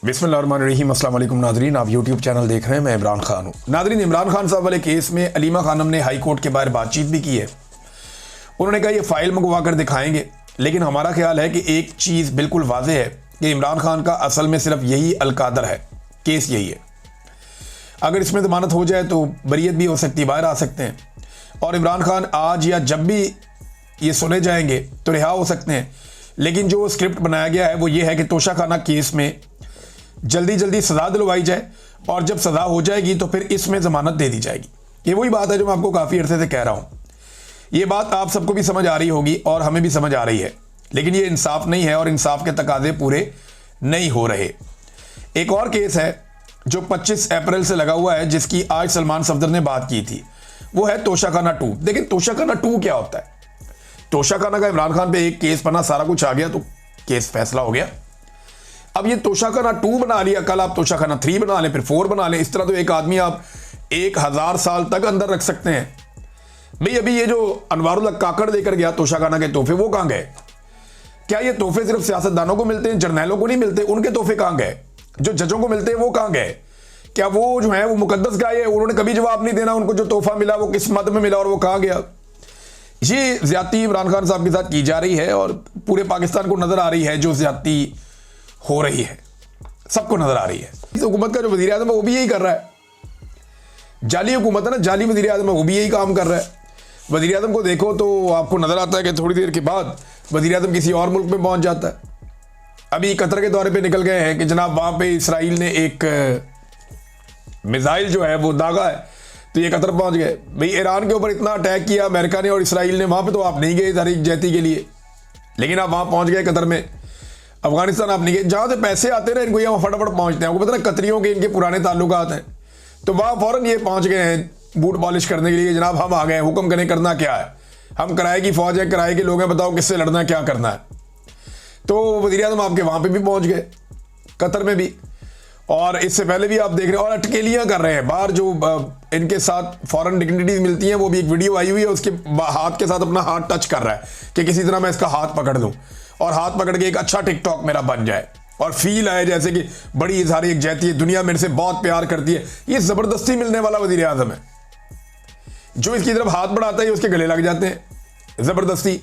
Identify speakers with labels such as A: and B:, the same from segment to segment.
A: बिस्मिल्लाहिर्रहमानिर्रहीम। अस्सलाम वालेकुम नाजरीन, आप यूट्यूब चैनल देख रहे हैं। मैं इमरान खान हूँ। नाजरीन, इमरान खान साहब वाले केस में अलीमा खानम ने हाई कोर्ट के बाहर बातचीत भी की है। उन्होंने कहा ये फाइल मंगवा कर दिखाएंगे, लेकिन हमारा ख्याल है कि एक चीज़ बिल्कुल वाज़ेह है कि इमरान खान का असल में सिर्फ यही अलकादर है, केस यही है। अगर इसमें ज़मानत हो जाए तो बरीयत भी हो सकती है, बाहर आ सकते हैं, और इमरान खान आज या जब भी ये सुने जाएंगे तो रिहा हो सकते हैं। लेकिन जो स्क्रिप्ट बनाया गया है वो ये है कि तोशाखाना केस में जल्दी जल्दी सज़ा दिलवाई जाए, और जब सज़ा हो जाएगी तो फिर इसमें ज़मानत दे दी जाएगी। ये वही बात है जो मैं आपको काफ़ी अरसे से कह रहा हूँ। ये बात आप सबको भी समझ आ रही होगी और हमें भी समझ आ रही है, लेकिन ये इंसाफ नहीं है और इंसाफ के तकाजे पूरे नहीं हो रहे। एक और केस है जो 25 अप्रैल से लगा हुआ है, जिसकी आज सलमान सफदर ने बात की थी, वो है तोशाखाना 2। लेकिन तोशाखाना 2 क्या होता है? तोशाखाना का इमरान खान पे एक केस बना, सारा कुछ आ गया तो केस फैसला हो गया। अब ये तोशाखाना 2 बना लिया, कल आप तोशाखाना 3 बना लें, फिर 4 बना लें। इस तरह तो एक आदमी आप 1000 साल तक अंदर रख सकते हैं। भाई अभी ये जो अनवारुल हक काकड़ देकर गया तोशाखाना के तोहफे, वो कहां गए? क्या ये तोहफे सिर्फ सियासतदानों को मिलते हैं, जर्नैलों को नहीं मिलते? उनके तोहफे कहां गए? जो जजों को मिलते हैं वो कहां गए? क्या वो जो है वो मुकद्दस गाय है? उन्होंने कभी जवाब नहीं देना, उनको जो तोहफा मिला वो किस मद में मिला और वो कहां गया? ये ज्यादती इमरान खान साहब के साथ की जा रही है और पूरे पाकिस्तान को नजर आ रही है जो ज्यादती हो रही है, सबको नजर आ रही है। इस हुकूमत का जो वजीर आज़म है वो भी यही कर रहा है। जाली हुकूमत है ना, जाली वजीर आज़म है, वो भी यही काम कर रहा है। वजीर आज़म को देखो तो आपको नजर आता है कि थोड़ी देर के बाद वजीर आज़म किसी और मुल्क में पहुंच जाता है। अभी कतर के दौरे पे निकल गए हैं कि जनाब वहां पे इसराइल ने एक मिसाइल जो है वो दागा है, तो ये कतर पहुंच गए। भाई ईरान के ऊपर इतना अटैक किया अमेरिका ने और इसराइल ने, वहां पे तो आप नहीं गए तारीख जैती के लिए, लेकिन आप वहां पहुंच गए कतर में। अफगानिस्तान आप नहीं गए, जहां से पैसे आते हैं इनको यहाँ फटाफट पहुंचते हैं। आपको पता ना कतरियों के इनके पुराने ताल्लुकात हैं, तो वहां फौरन ये पहुंच गए हैं बूट पॉलिश करने के लिए। जनाब हम आ गए, हुक्म करें, करना क्या है? हम किराए की फौज है, किराए के लोग हैं, बताओ किससे लड़ना है, क्या करना है? तो वज़ीर आज़म आपके वहां पे भी पहुंच गए, कतर में भी, और इससे पहले भी आप देख रहे हैं। और अटकेलियां कर रहे हैं बाहर, जो इनके साथ फॉरेन डिग्निटीज मिलती हैं, वो भी एक वीडियो आई हुई है, उसके हाथ के साथ अपना हाथ टच कर रहा है कि किसी तरह मैं इसका हाथ पकड़ दूं और हाथ पकड़ के एक अच्छा टिकटॉक मेरा बन जाए और फील आए जैसे कि बड़ी सारी एक जैती है, दुनिया मेरे से बहुत प्यार करती है। ये जबरदस्ती मिलने वाला वज़ीर आज़म है। जो इसकी तरफ हाथ बढ़ाता है उसके गले लग जाते हैं जबरदस्ती,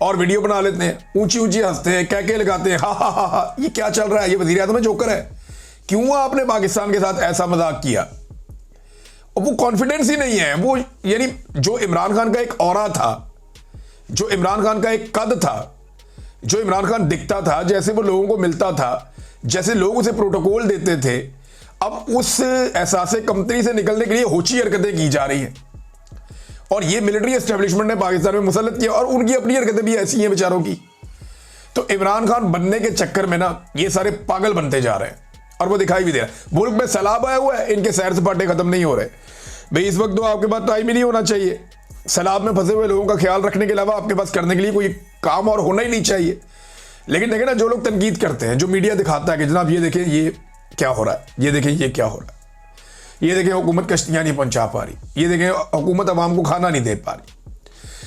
A: और वीडियो बना लेते हैं, ऊंची ऊंची हंसते हैं, कहके लगाते हैं, हा हा हा हा। ये क्या चल रहा है? ये वज़ीर आज़म है, जोकर है। क्यों आपने पाकिस्तान के साथ ऐसा मजाक किया? और वो कॉन्फिडेंस ही नहीं है वो, यानी जो इमरान खान का एक औरा था, जो इमरान खान का एक कद था, जो इमरान खान दिखता था, जैसे वो लोगों को मिलता था, जैसे लोग उसे प्रोटोकॉल देते थे, अब उस एहसास कमतरी से निकलने के लिए होची हरकतें की जा रही हैं। और ये मिलिट्री एस्टेब्लिशमेंट ने पाकिस्तान में मुसल्लत किया और उनकी अपनी हरकतें भी ऐसी हैं बेचारों की। तो इमरान खान बनने के चक्कर में ना ये सारे पागल बनते जा रहे हैं और वो दिखाई भी दे रहा है। मुल्क में सैलाब आया हुआ है, इनके सैर सपाटे खत्म नहीं हो रहे। भाई इस वक्त तो आपके पास टाइम ही नहीं होना चाहिए, सैलाब में फंसे हुए लोगों का ख्याल रखने के अलावा आपके पास करने के लिए कोई काम और होना ही नहीं चाहिए। लेकिन देखें ना, जो लोग तनकीद करते हैं, जो मीडिया दिखाता है कि जनाब ये देखें ये क्या हो रहा है, ये देखें ये क्या हो रहा है, ये देखें हुकूमत कश्तियाँ नहीं पहुंचा पा रही, ये देखें हुकूमत अवाम को खाना नहीं दे पा रही।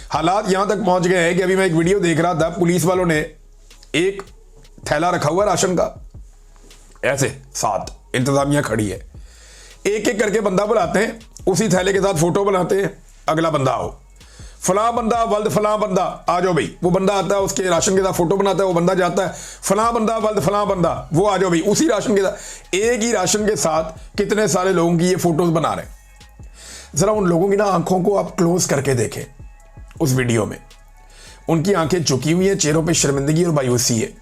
A: हालात यहां तक पहुंच गए हैं कि अभी मैं एक वीडियो देख रहा था, पुलिस वालों ने एक थैला रखा हुआ राशन का, ऐसे साथ इंतजामिया खड़ी है, एक एक करके बंदा बुलाते हैं, उसी थैले के साथ फोटो बनाते हैं, अगला बंदा आओ, फलां बंदा वल्द फलां बंदा आ जाओ भाई। वो बंदा आता है, उसके राशन के साथ फोटो बनाता है, वो बंदा जाता है, फलां बंदा वल्द फलां बंदा, वो आ जाओ भाई, उसी राशन के साथ, एक ही राशन के साथ कितने सारे लोगों की ये फोटोज बना रहे हैं। जरा उन लोगों की ना आंखों को आप क्लोज करके देखें, उस वीडियो में उनकी आंखें झुकी हुई हैं, चेहरों पर शर्मिंदगी और मायूसी है,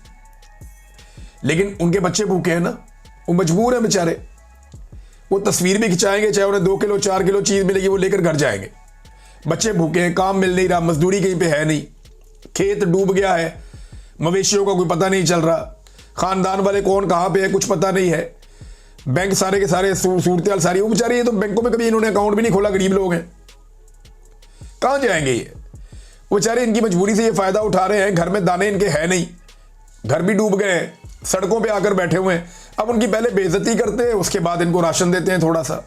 A: लेकिन उनके बच्चे भूखे हैं ना, वो मजबूर हैं बेचारे। वो तस्वीर भी खिंचाएंगे, चाहे उन्हें 2 किलो 4 किलो चीज मिलेगी वो लेकर घर जाएंगे। बच्चे भूखे हैं, काम मिल नहीं रहा, मजदूरी कहीं पे है नहीं, खेत डूब गया है, मवेशियों का कोई पता नहीं चल रहा, खानदान वाले कौन कहाँ पे है कुछ पता नहीं है, बैंक सारे के सारे सूरत हाल सारी, वो बेचारे, ये तो बैंकों में कभी इन्होंने अकाउंट भी नहीं खोला, गरीब लोग हैं, कहाँ जाएंगे ये? वो बेचारे इनकी मजबूरी से ये फायदा उठा रहे हैं। घर में दाने इनके है नहीं, घर भी डूब गए हैं, सड़कों पे आकर बैठे हुए हैं। अब उनकी पहले बेइज्जती करते हैं, उसके बाद इनको राशन देते हैं थोड़ा सा।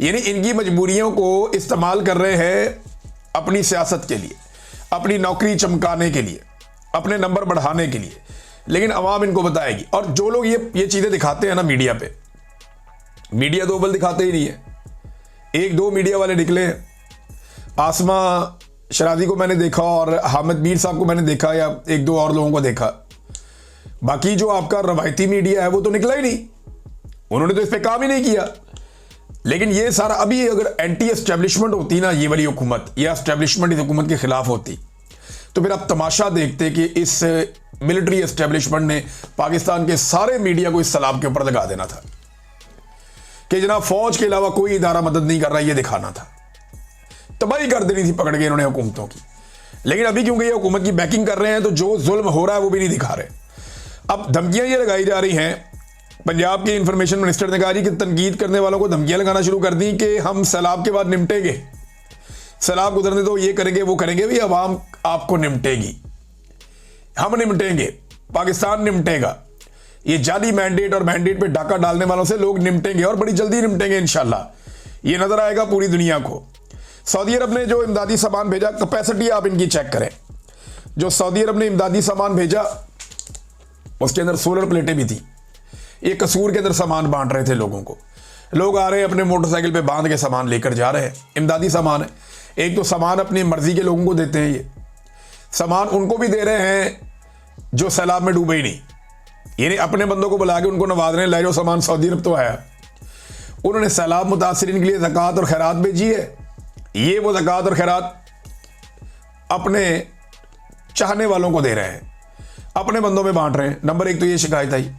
A: यानी इनकी मजबूरियों को इस्तेमाल कर रहे हैं अपनी सियासत के लिए, अपनी नौकरी चमकाने के लिए, अपने नंबर बढ़ाने के लिए। लेकिन अवाम इनको बताएगी। और जो लोग ये चीज़ें दिखाते हैं ना मीडिया पे, मीडिया तो बल दिखाते ही नहीं है। एक दो मीडिया वाले निकले हैं, आसमा शरादी को मैंने देखा और हामिद मीर साहब को मैंने देखा, या एक दो और लोगों को देखा। बाकी जो आपका रवायती मीडिया है वो तो निकला ही नहीं, उन्होंने तो इस पर काम ही नहीं किया। लेकिन ये सारा अभी अगर एंटी एस्टेब्लिशमेंट होती ना ये वाली हुकूमत, या एस्टेब्लिशमेंट इस हुकूमत के खिलाफ होती, तो फिर आप तमाशा देखते कि इस मिलिट्री एस्टेब्लिशमेंट ने पाकिस्तान के सारे मीडिया को इस सलाब के ऊपर लगा देना था कि जनाब फौज के अलावा कोई इदारा मदद नहीं कर रहा, ये दिखाना था, तबाही कर देनी थी पकड़ के इन्होंने हुकूमतों की। लेकिन अभी क्योंकि ये हुकूमत की बैकिंग कर रहे हैं तो जो जुल्म हो रहा है वो भी नहीं दिखा रहे। अब धमकियां ये लगाई जा रही हैं, पंजाब के इंफॉर्मेशन मिनिस्टर ने कहा जी कि तनकीद करने वालों को धमकियां लगाना शुरू कर दी कि हम सैलाब के बाद निपटेंगे, सैलाब गुजरने दो, ये करेंगे वो करेंगे, भी अवाम आपको निपटेगी, हम निपटेंगे, पाकिस्तान निपटेगा। ये जाली मैंडेट और मैंडेट पे डाका डालने वालों से लोग निपटेंगे और बड़ी जल्दी निपटेंगे इंशाल्लाह। ये नजर आएगा पूरी दुनिया को। सऊदी अरब ने जो इमदादी सामान भेजा, कैपेसिटी आप इनकी चेक करें, जो सऊदी अरब ने इमदादी सामान भेजा उसके अंदर सोलर प्लेटें भी थी। ये कसूर के अंदर सामान बांट रहे थे लोगों को, लोग आ रहे हैं अपने मोटरसाइकिल पे बांध के सामान लेकर जा रहे हैं। इमदादी सामान है, एक तो सामान अपनी मर्जी के लोगों को देते हैं, ये सामान उनको भी दे रहे हैं जो सैलाब में डूबे ही नहीं, यानी अपने बंदों को बुला के उनको नवाज रहे हैं, ले जाओ सामान, सऊदी अरब तो है। उन्होंने सैलाब मुतासरीन के लिए ज़कात और खैरात भेजी है, ये वो ज़कात और खैरात अपने चाहने वालों को दे रहे हैं, अपने बंदों में बांट रहे हैं। नंबर एक तो ये शिकायत आई।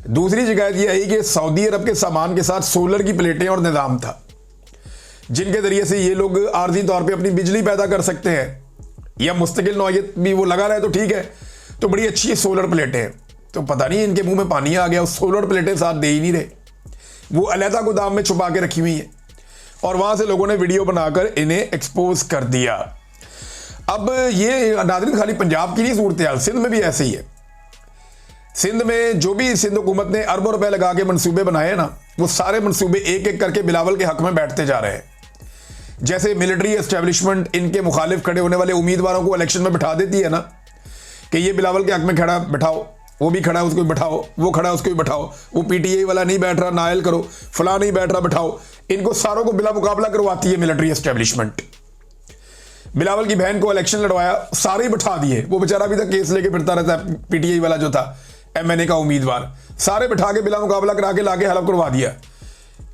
A: दूसरी शिकायत ये आई कि सऊदी अरब के सामान के साथ सोलर की प्लेटें और निज़ाम था जिनके ज़रिए से ये लोग आर्जी तौर पे अपनी बिजली पैदा कर सकते हैं, या मुस्तकिल नौयत भी वो लगा रहे तो ठीक है, तो बड़ी अच्छी सोलर प्लेटें हैं। तो पता नहीं इनके मुंह में पानी आ गया, उस सोलर प्लेटें साथ दे ही नहीं रहे, वो अलहदा गोदाम में छुपा के रखी हुई है और वहां से लोगों ने वीडियो बनाकर इन्हें एक्सपोज कर दिया। अब ये नाज़रीन खाली पंजाब की नहीं सूरत हाल, सिंध में भी ऐसे ही है। सिंध में जो भी सिंध हुकूमत ने अरबों रुपए लगा के मनसूबे बनाए ना, वो सारे मनसूबे एक एक करके बिलावल के हक में बैठते जा रहे हैं। जैसे मिलिट्री एस्टेब्लिशमेंट इनके मुखालिफ खड़े होने वाले उम्मीदवारों को इलेक्शन में बिठा देती है ना, कि ये बिलावल के हक में खड़ा बैठाओ, वो भी खड़ा है उसको भी बैठाओ, वो खड़ा है उसको भी बैठाओ, वो पीटीआई वाला नहीं बैठ रहा नायल करो, फला नहीं बैठ रहा बैठाओ। इनको सारों को बिला मुकाबला करवाती है मिलिट्री एस्टेब्लिशमेंट। बिलावल की बहन को इलेक्शन लड़वाया, सारे ही बैठा दिए, वो बेचारा अभी तक केस लेके फिरता रहता है, पीटीआई वाला जो था एमएनए का उम्मीदवार, सारे बिठा के बिला मुकाबला करा के लाके हलफ करवा दिया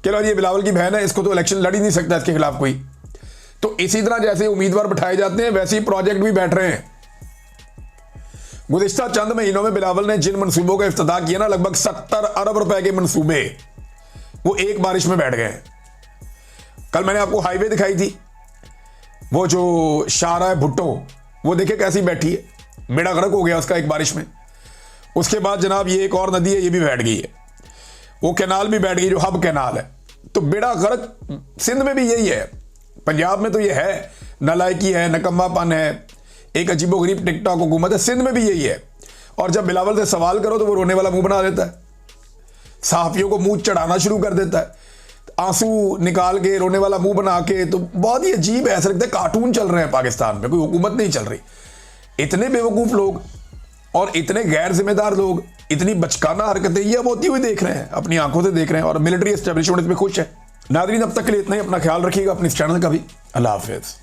A: कि लो ये बिलावल की बहन है, इसको तो इलेक्शन लड़ ही नहीं सकता इसके खिलाफ कोई। तो इसी तरह जैसे उम्मीदवार बिठाए जाते हैं वैसे ही प्रोजेक्ट भी बैठ रहे हैं। गुज़िश्ता चंद महीनों में बिलावल ने जिन मंसूबों का इफ्तिताह किया ना, लगभग 70 अरब रुपए के मंसूबे वो एक बारिश में बैठ गए हैं। कल मैंने आपको हाईवे दिखाई थी, वो जो शाहराह भुट्टो, वो देखे कैसी बैठी है, बेड़ा गर्क हो गया उसका एक बारिश में। उसके बाद जनाब ये एक और नदी है, ये भी बैठ गई है, वो कैनाल भी बैठ गई जो हब कैनाल है। तो बेड़ा गर्क सिंध में भी यही है, पंजाब में तो ये है, नालायकी है, नकम्मापन है, एक अजीबोगरीब टिकटॉक हुकूमत है। सिंध में भी यही है। और जब बिलावल से सवाल करो तो वो रोने वाला मुंह बना देता है, सहाफियों को मुंह चढ़ाना शुरू कर देता है, आंसू निकाल के रोने वाला मुंह बना के। तो बहुत ही अजीब है, ऐसा लगता है कार्टून चल रहे हैं पाकिस्तान में, कोई हुकूमत नहीं चल रही। इतने बेवकूफ़ लोग और इतने गैर जिम्मेदार लोग, इतनी बचकाना हरकतें ये अब होती हुई देख रहे हैं, अपनी आंखों से देख रहे हैं, और मिलिट्री एस्टेब्लिशमेंट इसमें खुश है। नाज़रीन अब तक के लिए इतना ही, अपना ख्याल रखिएगा, अपने इस चैनल का भी। अल्लाह हाफिज़।